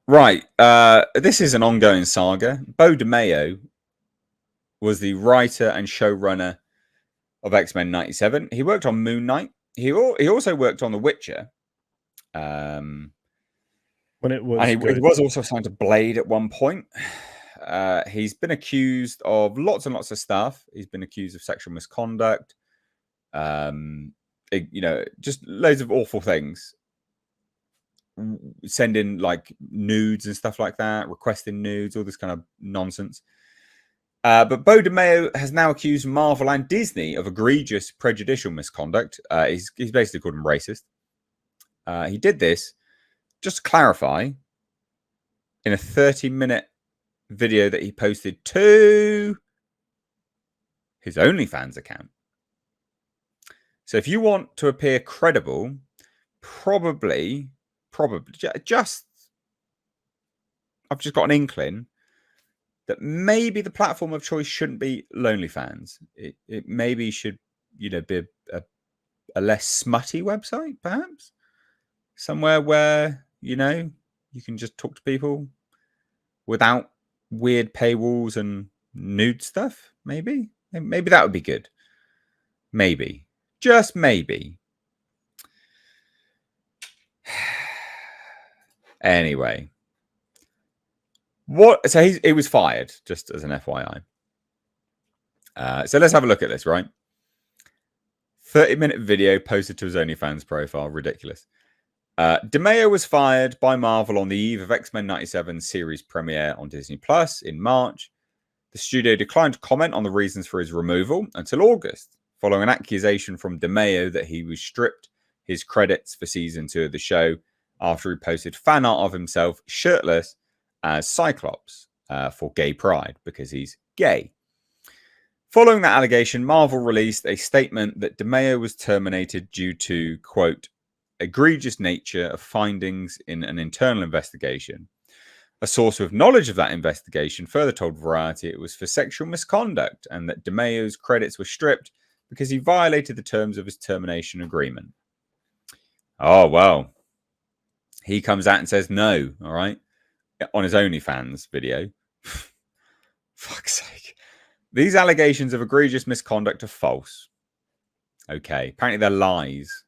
Right. This is an ongoing saga. Beau DeMayo was the writer and showrunner of X-Men 97. He worked on Moon Knight. He also worked on The Witcher. Um, When it and was he good. was also assigned to Blade at one point. He's been accused of lots and lots of stuff. He's been accused of sexual misconduct. Just loads of awful things. Sending like nudes and stuff like that, requesting nudes, all this kind of nonsense. But Beau DeMayo has now accused Marvel and Disney of egregious prejudicial misconduct. He's basically called him racist. He did this, just to clarify, in a 30-minute video that he posted to his OnlyFans account. So if you want to appear credible, probably, just, I've just got an inkling that maybe the platform of choice shouldn't be OnlyFans. It maybe should, be a less smutty website, perhaps. Somewhere where, you can just talk to people without weird paywalls and nude stuff, maybe. Maybe that would be good. Maybe. Just maybe. Anyway. So he was fired, just as an FYI. So let's have a look at this, right? 30-minute video posted to his OnlyFans profile. Ridiculous. DeMayo was fired by Marvel on the eve of X-Men 97 series premiere on Disney Plus in March. The studio declined to comment on the reasons for his removal until August, following an accusation from DeMayo that he was stripped his credits for season 2 of the show after he posted fan art of himself shirtless as Cyclops for gay pride because he's gay. Following that allegation, Marvel released a statement that DeMayo was terminated due to, quote, egregious nature of findings in an internal investigation. A source with knowledge of that investigation further told Variety it was for sexual misconduct and that DeMayo's credits were stripped because he violated the terms of his termination agreement. Oh, well. He comes out and says no, all right, on his OnlyFans video. Fuck's sake. These allegations of egregious misconduct are false. Okay, apparently they're lies.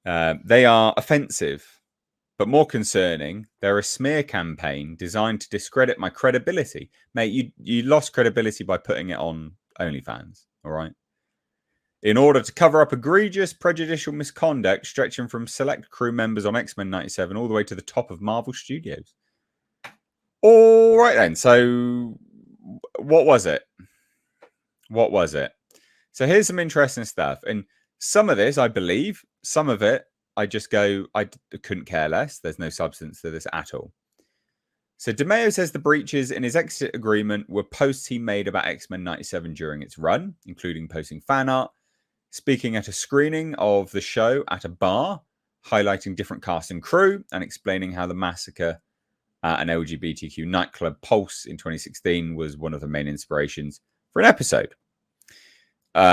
They are offensive, but more concerning, they're a smear campaign designed to discredit my credibility. Mate, you lost credibility by putting it on OnlyFans, all right? In order to cover up egregious, prejudicial misconduct stretching from select crew members on X-Men 97 all the way to the top of Marvel Studios. All right, then. So what was it? So here's some interesting stuff. And some of this, I believe, some of it, I just go, I couldn't care less. There's no substance to this at all. So DeMayo says the breaches in his exit agreement were posts he made about X-Men 97 during its run, including posting fan art, speaking at a screening of the show at a bar, highlighting different cast and crew, and explaining how the massacre at an LGBTQ nightclub Pulse in 2016 was one of the main inspirations for an episode.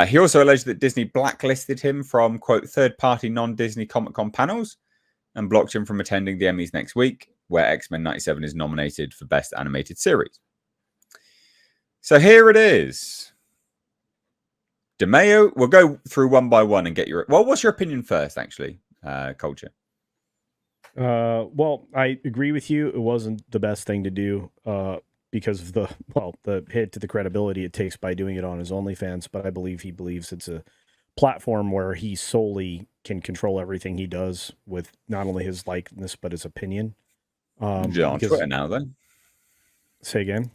He also alleged that Disney blacklisted him from, quote, third-party non-Disney Comic-Con panels and blocked him from attending the Emmys next week, where X-Men 97 is nominated for Best Animated Series. So here it is. DeMayo, we'll go through one by one and get your... Well, what's your opinion first, actually, Culture? Well, I agree with you. It wasn't the best thing to do because of the hit to the credibility it takes by doing it on his OnlyFans. But I believe he believes it's a platform where he solely can control everything he does with not only his likeness but his opinion. Yeah, on Twitter now, though. Say again?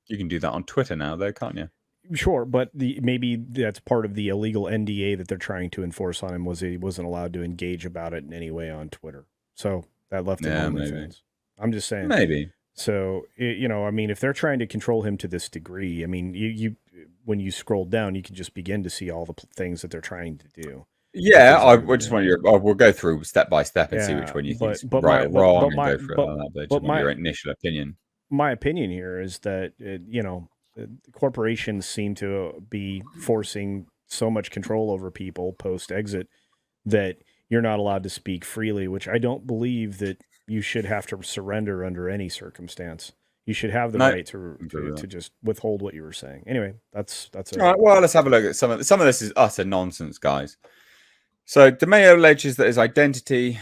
You can do that on Twitter now, though, can't you? Sure, but maybe that's part of the illegal NDA that they're trying to enforce on him was he wasn't allowed to engage about it in any way on Twitter. So that left him OnlyFans. I'm just saying. Maybe. So, I mean, if they're trying to control him to this degree, I mean, you when you scroll down, you can just begin to see all the things that they're trying to do. Yeah, I just want we'll go through step by step and see which one you think is right or wrong and go through it like that. But just want your initial opinion. My opinion here is that, corporations seem to be forcing so much control over people post-exit that you're not allowed to speak freely, which I don't believe that you should have to surrender under any circumstance. You should have the No. right to just withhold what you were saying. Anyway, that's All right, well, let's have a look at some of this is utter nonsense, guys. So DeMeo alleges that his identity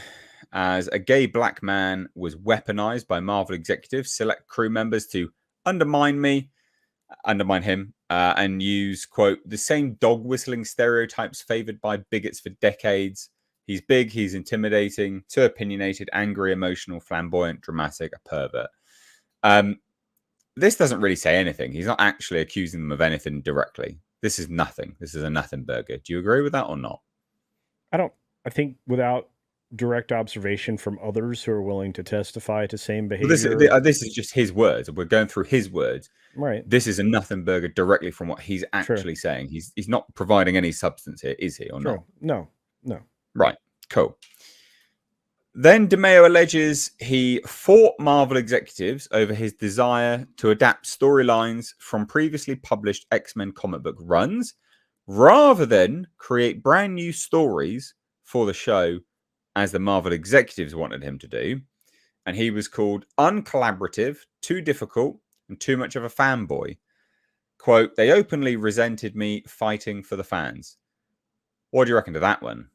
as a gay black man was weaponized by Marvel executives, select crew members to undermine him, and use, quote, the same dog whistling stereotypes favored by bigots for decades. He's big, he's intimidating, too opinionated, angry, emotional, flamboyant, dramatic, a pervert. This doesn't really say anything. He's not actually accusing them of anything directly. This is nothing. This is a nothing burger. Do you agree with that or not? I think without direct observation from others who are willing to testify to same behavior. This is just his words. We're going through his words. Right. This is a nothing burger directly from what he's actually saying. He's not providing any substance here, is he, or not? No. Right. Cool. Then DeMeo alleges he fought Marvel executives over his desire to adapt storylines from previously published X-Men comic book runs, rather than create brand new stories for the show as the Marvel executives wanted him to do. And he was called uncollaborative, too difficult, and too much of a fanboy. Quote, they openly resented me fighting for the fans. What do you reckon to that one?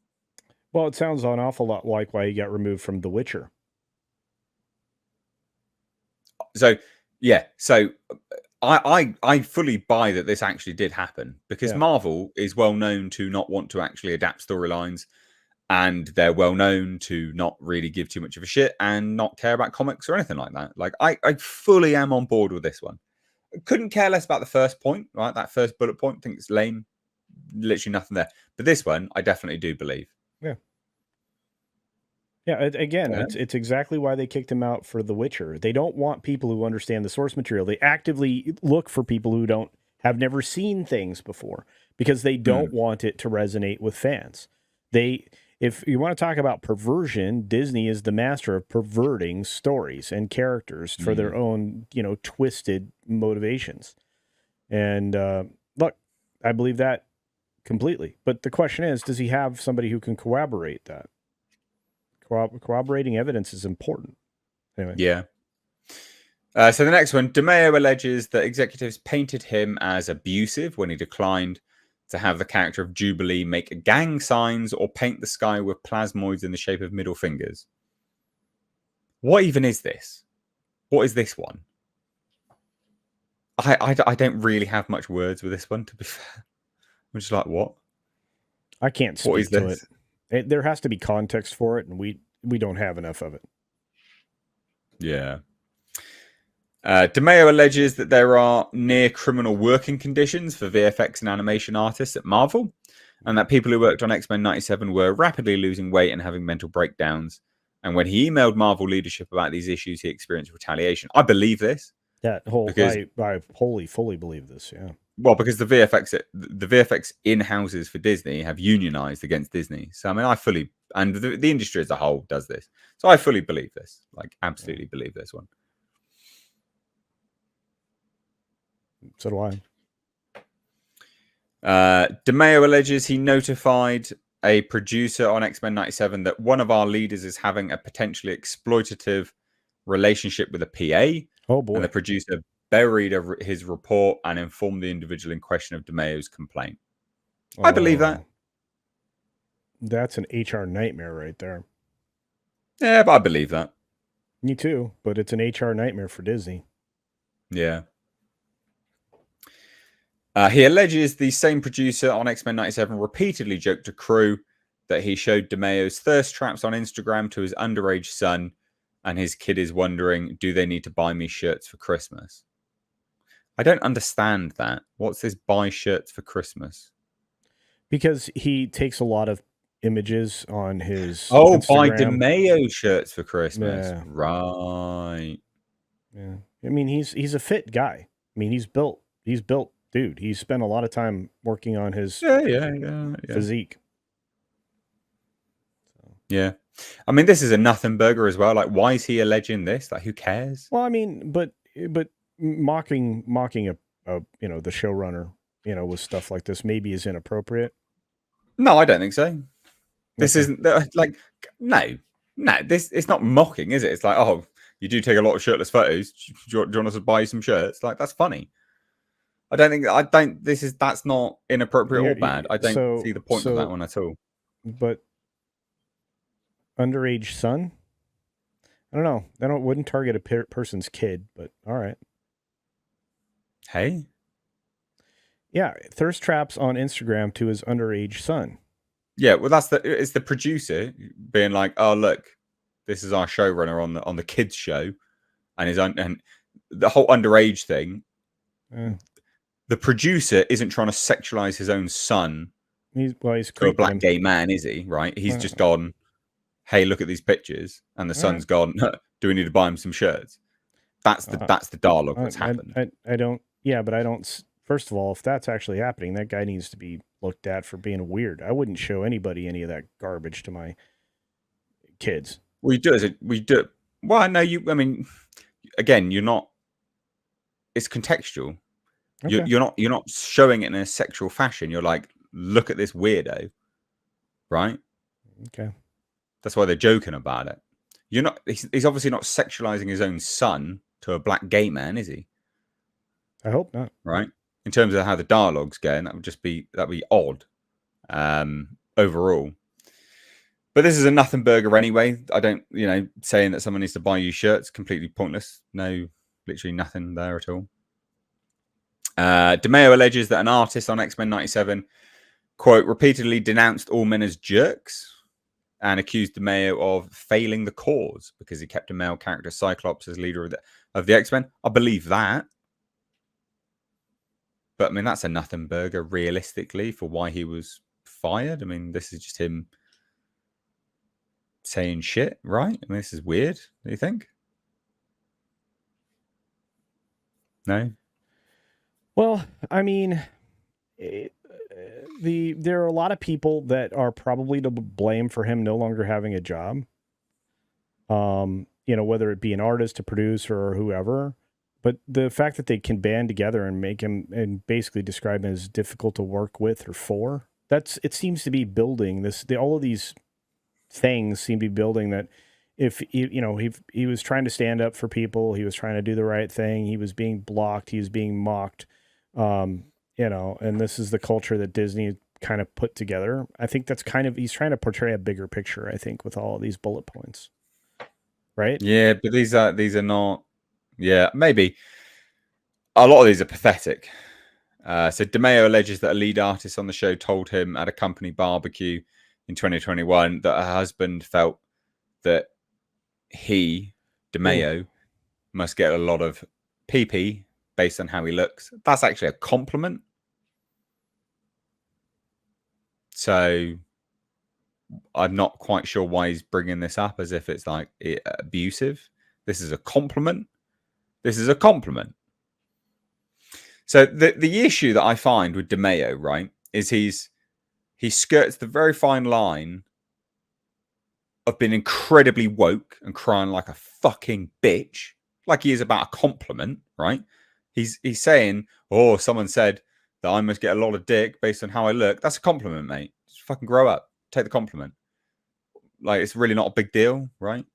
Well, it sounds an awful lot like why he got removed from The Witcher. So, yeah. So I fully buy that this actually did happen, because Marvel is well known to not want to actually adapt storylines, and they're well known to not really give too much of a shit and not care about comics or anything like that. Like, I fully am on board with this one. Couldn't care less about the first point, right? That first bullet point, think it's lame. Literally nothing there. But this one, I definitely do believe. Yeah, it's exactly why they kicked him out for The Witcher. They don't want people who understand the source material. They actively look for people who have never seen things before, because they don't want it to resonate with fans. If you want to talk about perversion, Disney is the master of perverting stories and characters for their own, twisted motivations. And look, I believe that completely. But the question is, does he have somebody who can corroborate that? Corroborating evidence is important. Anyway. Yeah. So the next one, DeMeo alleges that executives painted him as abusive when he declined to have the character of Jubilee make gang signs or paint the sky with plasmoids in the shape of middle fingers. What even is this? What is this one? I don't really have much words with this one, to be fair. I'm just like, what? I can't speak to it. There has to be context for it, and we don't have enough of it. Yeah. DeMeo alleges that there are near criminal working conditions for VFX and animation artists at Marvel, and that people who worked on X-Men 97 were rapidly losing weight and having mental breakdowns. And when he emailed Marvel leadership about these issues, he experienced retaliation. I believe this. I wholly, fully believe this, yeah. Well, because the VFX in-houses for Disney have unionized against Disney. So, I mean, and the industry as a whole does this. So I fully believe this. Like, absolutely believe this one. So do I. DeMeo alleges he notified a producer on X-Men 97 that one of our leaders is having a potentially exploitative relationship with a PA. Oh, boy. And the producer buried his report and informed the individual in question of DeMeo's complaint. I believe that. That's an HR nightmare right there. Yeah, but I believe that. Me too, but it's an HR nightmare for Disney. Yeah. He alleges the same producer on X-Men 97 repeatedly joked to crew that he showed DeMeo's thirst traps on Instagram to his underage son, and his kid is wondering, do they need to buy me shirts for Christmas? I don't understand that. What's this buy shirts for Christmas? Because he takes a lot of images on his Instagram. Buy DeMeo shirts for Christmas. Yeah. Right. Yeah. I mean, he's a fit guy. I mean, he's built, dude. He's spent a lot of time working on his physique. Yeah. I mean, this is a nothing burger as well. Like, why is he alleging this? Like, who cares? Well, I mean, but mocking the showrunner, with stuff like this maybe is inappropriate. No, I don't think so. This isn't like, no. No, this it's not mocking, is it? It's like, oh, you do take a lot of shirtless photos. Do you want us to buy you some shirts? Like, that's funny. I don't. That's not inappropriate or bad. I don't see the point of that one at all. But underage son? I don't know. Wouldn't target a person's kid, but all right. Hey, Yeah, thirst traps on Instagram to his underage son. yeah. Well, it's the producer being like, oh look, this is our showrunner on the kids show, and the whole underage thing. The producer isn't trying to sexualize his own son. He's to a black gay man, is he? Right? He's just gone, hey, look at these pictures, and the son's gone, do we need to buy him some shirts? That's the dialogue that's happened. I don't. Yeah, but I don't. First of all, if that's actually happening, that guy needs to be looked at for being weird. I wouldn't show anybody any of that garbage to my kids. We do it. Well, I know you. I mean, again, you're not. It's contextual. Okay. You're not showing it in a sexual fashion. You're like, look at this weirdo, right? Okay. That's why they're joking about it. You're not. He's obviously not sexualizing his own son to a black gay man, is he? I hope not. Right. In terms of how the dialogue's going, that'd be odd. Overall. But this is a nothing burger anyway. I don't, saying that someone needs to buy you shirts, completely pointless. No, literally nothing there at all. DeMeo alleges that an artist on X-Men 97, quote, repeatedly denounced all men as jerks and accused DeMeo of failing the cause because he kept a male character, Cyclops, as leader of the X-Men. I believe that. But, I mean, that's a nothing burger, realistically, for why he was fired. I mean, this is just him saying shit, right? I mean, this is weird. Do you think? No? Well, I mean, there are a lot of people that are probably to blame for him no longer having a job. Whether it be an artist, a producer, or whoever. But the fact that they can band together and make him and basically describe him as difficult to work with or for, it seems to be building this. All of these things seem to be building that. If he was trying to stand up for people, he was trying to do the right thing. He was being blocked. He was being mocked. And this is the culture that Disney kind of put together. I think that's he's trying to portray a bigger picture, I think, with all of these bullet points. Right? Yeah, but these are not. Yeah, maybe. A lot of these are pathetic. So DeMeo alleges that a lead artist on the show told him at a company barbecue in 2021 that her husband felt that he, DeMeo, must get a lot of PP based on how he looks. That's actually a compliment. So I'm not quite sure why he's bringing this up as if it's like abusive. This is a compliment. This is a compliment. So the issue that I find with DeMeo, right, is he skirts the very fine line of being incredibly woke and crying like a fucking bitch, like he is about a compliment, right? He's saying, oh, someone said that I must get a lot of dick based on how I look. That's a compliment, mate. Just fucking grow up. Take the compliment. Like, it's really not a big deal, right?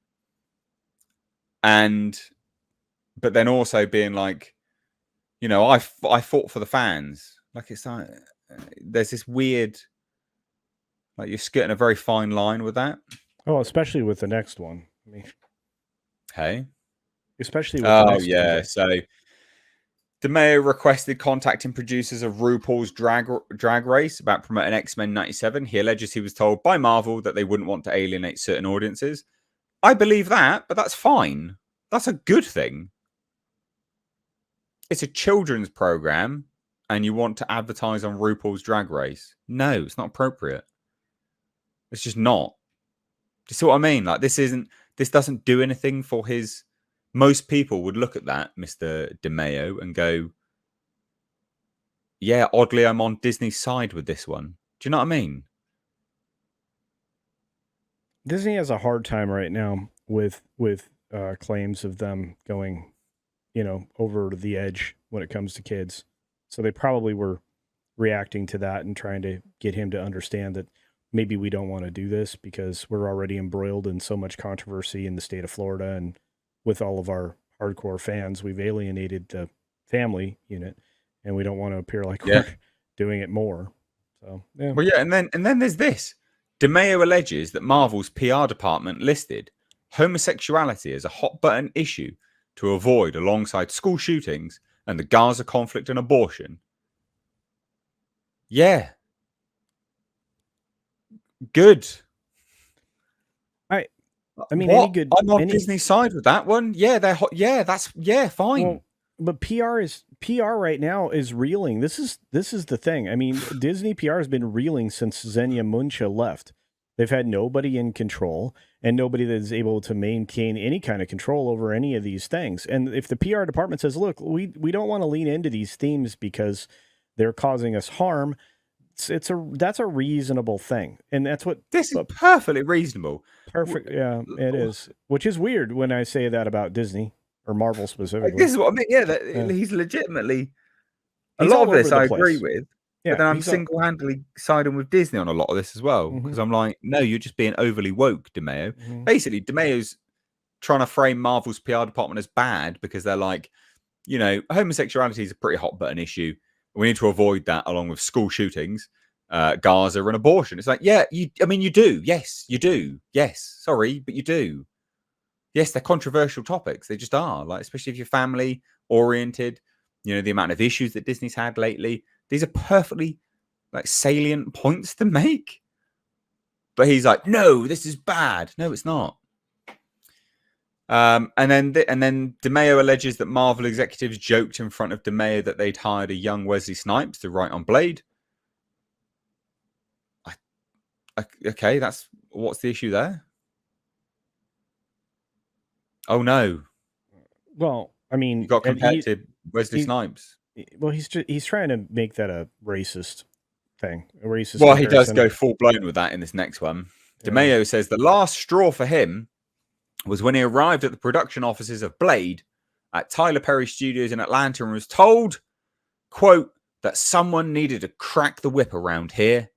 But then also being like, I fought for the fans. Like, it's like, there's this weird, like, you're skirting a very fine line with that. Oh, especially with the next one. I mean, hey, especially with the next yeah. one. So DeMeo requested contacting producers of RuPaul's Drag Race about promoting X-Men 97. He alleges he was told by Marvel that they wouldn't want to alienate certain audiences. I believe that, but that's fine. That's a good thing. It's a children's program, and you want to advertise on RuPaul's Drag Race. No, it's not appropriate. It's just not. Do you see what I mean? Like, this doesn't do anything for his. Most people would look at that, Mr. DeMeo, and go, yeah, oddly, I'm on Disney's side with this one. Do you know what I mean? Disney has a hard time right now with claims of them going, over the edge when it comes to kids. So they probably were reacting to that and trying to get him to understand that maybe we don't want to do this because we're already embroiled in so much controversy in the state of Florida, and with all of our hardcore fans, we've alienated the family unit, and we don't want to appear like Yeah. we're doing it more. So yeah. Well, yeah, and then there's this. DeMeo alleges that Marvel's PR department listed homosexuality as a hot button issue to avoid alongside school shootings and the Gaza conflict and abortion. Yeah. Good. I mean, what? any good. I'm on Disney's side with that one. Yeah, they're hot. Yeah, that's fine. Well, but PR right now is reeling. This is the thing. I mean, Disney PR has been reeling since Xenia Muncha left. They've had nobody in control and nobody that is able to maintain any kind of control over any of these things. And if the PR department says, "Look, we don't want to lean into these themes because they're causing us harm," that's a reasonable thing, and that's what this is perfectly reasonable. Perfect. Yeah, it is. Which is weird when I say that about Disney or Marvel specifically. This is what I mean. Yeah, he's legitimately. He's a lot all of this over the I agree place. with, Yeah, but then I'm he's all- single-handedly siding with Disney on a lot of this as well because I'm like, no, you're just being overly woke, DeMeo. Basically, DeMeo's trying to frame Marvel's PR department as bad because they're like, homosexuality is a pretty hot button issue. We need to avoid that along with school shootings, Gaza, and abortion. It's like, yeah, you do. Yes, you do. Yes, sorry, but you do. Yes, they're controversial topics. They just are. Like, especially if you're family oriented, the amount of issues that Disney's had lately. These are perfectly salient points to make. But he's like, no, this is bad. No, it's not. And then DeMeo alleges that Marvel executives joked in front of DeMeo that they'd hired a young Wesley Snipes to write on Blade. Okay, what's the issue there? Oh no. Well, I mean, you got compared to Wesley Snipes. Well, he's trying to make that a racist thing. A racist. Well, he does go full blown with that in this next one. Yeah. DeMeo says the last straw for him was when he arrived at the production offices of Blade at Tyler Perry Studios in Atlanta and was told, quote, that someone needed to crack the whip around here.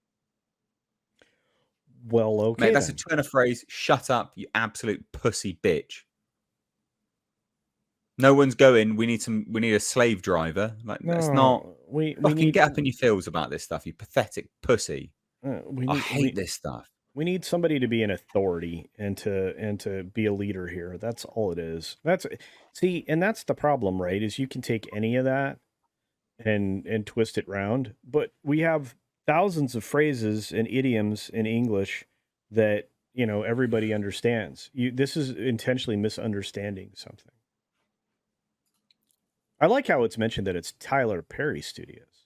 Well, okay. Mate, that's a turn of phrase. Shut up, you absolute pussy bitch. No one's going. We need a slave driver. That's not. We need get up in your feels about this stuff. You pathetic pussy. I hate this stuff. We need somebody to be an authority and to be a leader here. That's all it is. And that's the problem, right? Is you can take any of that and twist it round, but we have thousands of phrases and idioms in English that everybody understands. This is intentionally misunderstanding something. I like how it's mentioned that it's Tyler Perry Studios.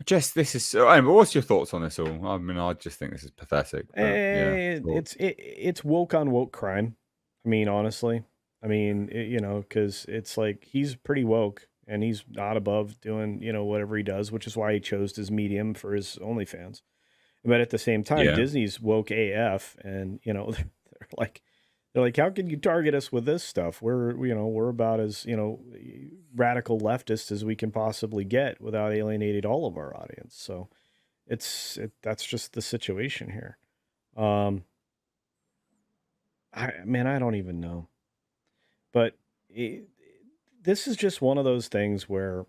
This is. What's your thoughts on this all? I mean, I just think this is pathetic. But, it's woke on woke crime. I mean, honestly, because it's like he's pretty woke and he's not above doing whatever he does, which is why he chose his medium for his OnlyFans. But at the same time, Disney's woke AF, and they're like, how can you target us with this stuff? We're about as, radical leftist as we can possibly get without alienating all of our audience. So that's just the situation here. I don't even know. But this is just one of those things where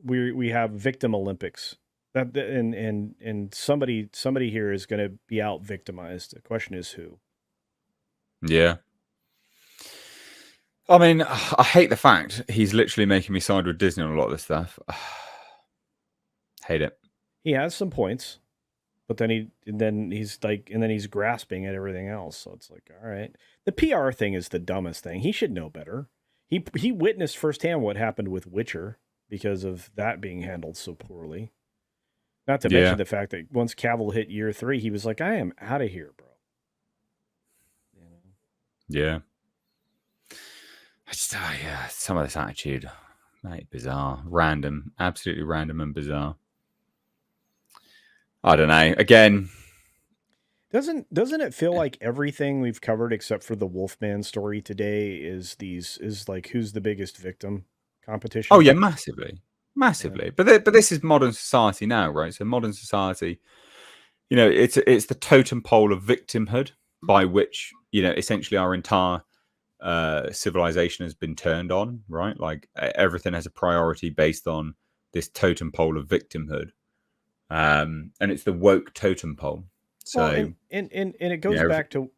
we have victim Olympics. And somebody here is going to be out victimized. The question is who. Yeah. I mean, I hate the fact he's literally making me side with Disney on a lot of this stuff. Hate it. He has some points, but then he's grasping at everything else. So it's like, all right. The PR thing is the dumbest thing. He should know better. He witnessed firsthand what happened with Witcher because of that being handled so poorly. Not to mention the fact that once Cavill hit year 3, he was like, I am out of here, bro. Yeah. Some of this attitude, mate, bizarre, random, absolutely random and bizarre. I don't know. Again, doesn't it feel like everything we've covered except for the Wolfman story today is like who's the biggest victim competition? Oh yeah, massively. massively. But this is modern society now, right? So modern society, it's the totem pole of victimhood by which essentially our entire civilization has been turned on, right? Like everything has a priority based on this totem pole of victimhood, and it's the woke totem pole. So, well, and it goes back to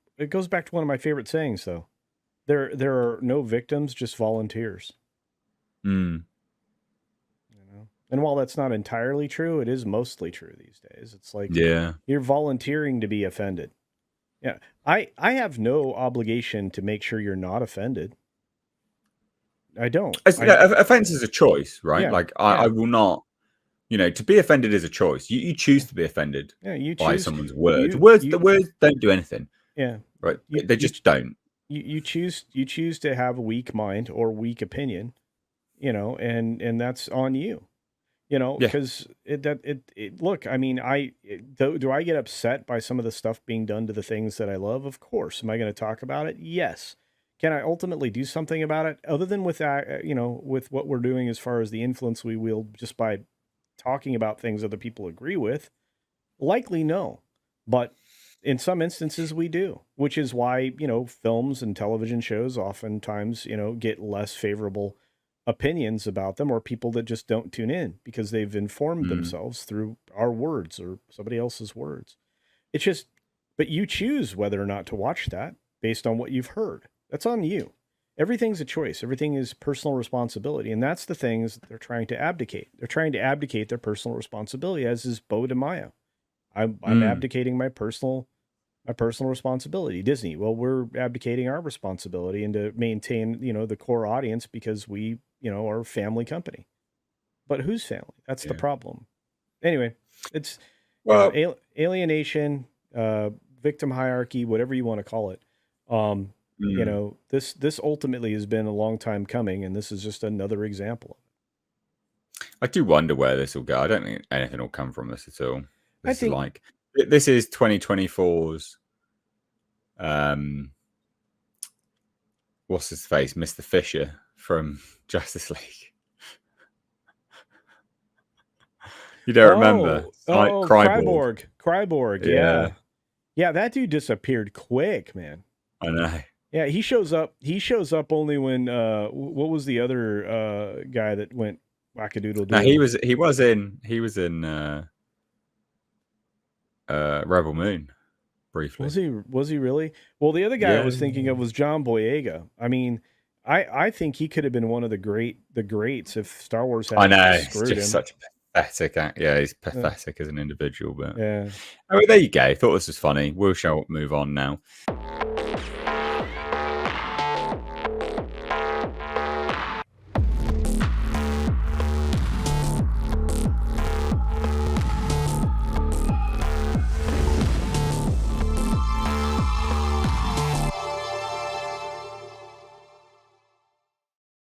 one of my favorite sayings, though. There are no victims, just volunteers. And while that's not entirely true, it is mostly true these days. It's like you're volunteering to be offended. Yeah, I have no obligation to make sure you're not offended. I don't. Offense is a choice, right? Yeah, like I will not. To be offended is a choice. You choose to be offended by someone's words. The words don't do anything. Yeah, right. They just don't. You choose to have a weak mind or weak opinion, and that's on you. Because look, I mean, do I get upset by some of the stuff being done to the things that I love? Of course. Am I going to talk about it? Yes. Can I ultimately do something about it other than with that, with what we're doing as far as the influence we wield just by talking about things other people agree with? Likely no. But in some instances we do, which is why, films and television shows oftentimes, get less favorable opinions about them, or people that just don't tune in because they've informed themselves through our words or somebody else's words. It's just, but you choose whether or not to watch that based on what you've heard. That's on you. Everything's a choice. Everything is personal responsibility. And that's the things that they're trying to abdicate. They're trying to abdicate their personal responsibility, as is Bo de Mayo. I'm abdicating my personal responsibility. Disney, well, we're abdicating our responsibility and to maintain, the core audience because we, are a family company. But whose family? That's the problem. Anyway, it's alienation, victim hierarchy, whatever you want to call it. This ultimately has been a long time coming, and this is just another example. I do wonder where this will go. I don't think anything will come from this at all. This is 2024's what's his face, Mr. Fisher from Justice League. You don't remember? Cryborg. Yeah, that dude disappeared quick, man. I know. Yeah, he shows up only when what was the other guy that went wackadoodle? No, he was in Rebel Moon briefly. Was he really? Well, the other guy I was thinking of was John Boyega. I mean, I think he could have been one of the greats if Star Wars had screwed him. Such a pathetic act. Yeah, he's pathetic as an individual. But yeah. Oh, there you go. Thought this was funny. We shall move on now.